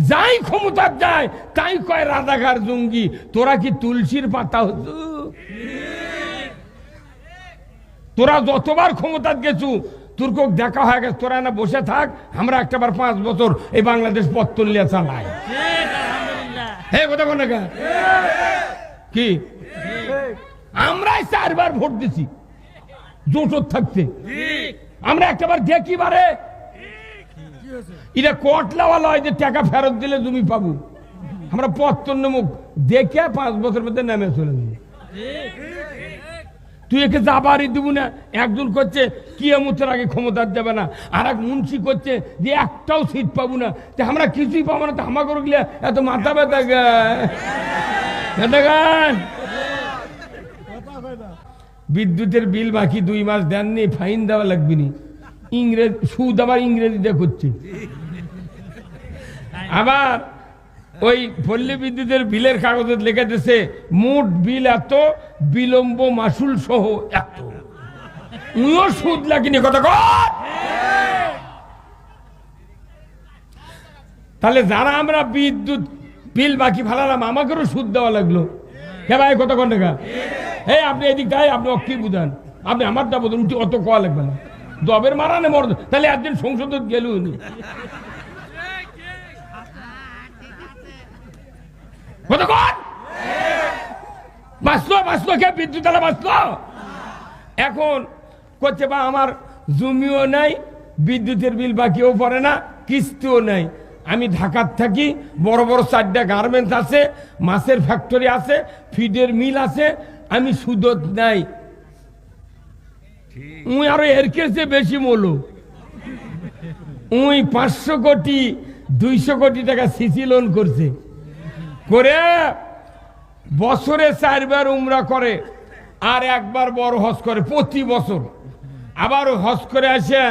যাই ক্ষমতা যায় তাই কয় রাজাকার জঙ্গি। তোরা কি তুলসীর পাতা হতো? তোরা যতবার ক্ষমতা গেছু তোর কোক দেখা হয়ে গেছে, তোরা না বসে থাক, আমরা একটাবার 5 বছর এই বাংলাদেশ পত্তন লিয়ে চালাই। হ্যাঁ কথা বলে কি আমরাই 4 বার ভোট দিছি জোটর থাকতে। আমরা একটাবার দেখি বারে এটা কোটলাওয়ালা হয় যে টাকা ফেরত দিলে তুমি পাবো। আমরা পত্তন মুখ দেখে 5 বছর মধ্যে নেমে চলে যাবো। তুই একে যাবারই দিব না। একজন করছে কিয়ামতের আগে ক্ষমতা দেবে না, আর এক মুন্সি করছে যে একটাও সিট পাবো না। আমরা কিছুই পাবো না, তো আমাকে গেলে এত মাথা ব্যথা গান। বিদ্যুতের বিল বাকি 2 মাস দেননি, ফাইন দেওয়া লাগবে নি। সুদ আবার ইংরেজিতে করছে। আবার ওই পল্লী বিদ্যুতের বিলের কাগজে লেখা দিয়েছে মোট বিল এত, বিলম্ব মাসুল সহ এত। উইও সুদ লাগেনি কথা কর। তাহলে যারা আমরা বিদ্যুৎ বিল বাকি ফালালাম আমাকেও সুদ দেওয়া লাগলো। হে ভাই কত কোন টাকা? হে আপনি এদিক গায়ে আপনি কি বুঝান? আপনি আমার দা বলুন অত কোয়া লাগবে না, দবের মারানে মর। তাহলে একদিন সংসদে গেল বাঁচলো কে বিদ্যুৎ বাঁচলো। এখন করছে বা আমার জমিও নাই, বিদ্যুতের বিল বাকিও পড়ে না, কিস্তিও নাই। আমি ঢাকার থাকি, বড় বড় 4টা গার্মেন্টস আছে, মাছের ফ্যাক্টরি আছে, ফিডের মিল আছে, আমি সুদত নাই। উই আরো এর কেসে বেশি মূল্য। উই 500 কোটি 200 কোটি টাকা সিসি লোন করছে, করে বছরে 4 বার উমরা করে, আর 1 বার বড় হজ করে প্রতি বছর। আবার হজ করে আসে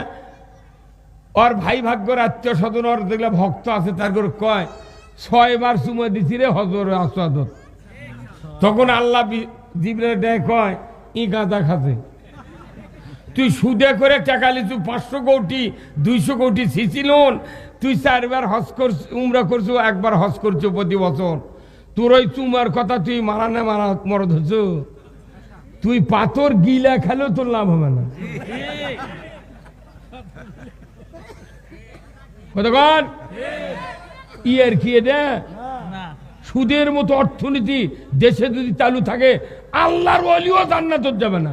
ওর ভাই ভাগ্যর আত্মীয় স্বজন ওর দেখলে ভক্ত আছে, তার করে কয় 6 বার চুমা দিছি রে হজর আসাদত। তখন আল্লাহ জিবরাইল দেয় কয় ই গাঁজা খাতে, তুই সুদে করে টাকা লিছু 500 কোটি 200 কোটি সিসি লোন, তুই 4 বার হজ করছ উমরা করছো, 1 বার হজ করছো প্রতি বছর। তোর ওই চুমার কথা তুই মারা না মারা মরদ হচ্ছ, তুই পাথর গিলা খেলেও তোর লাভ হবে না। কতক্ষণ ইয়ের কি এটা সুদের মতো অর্থনীতি দেশে যদি চালু থাকে আল্লাহর ওলিও জান্নাত যাবে না।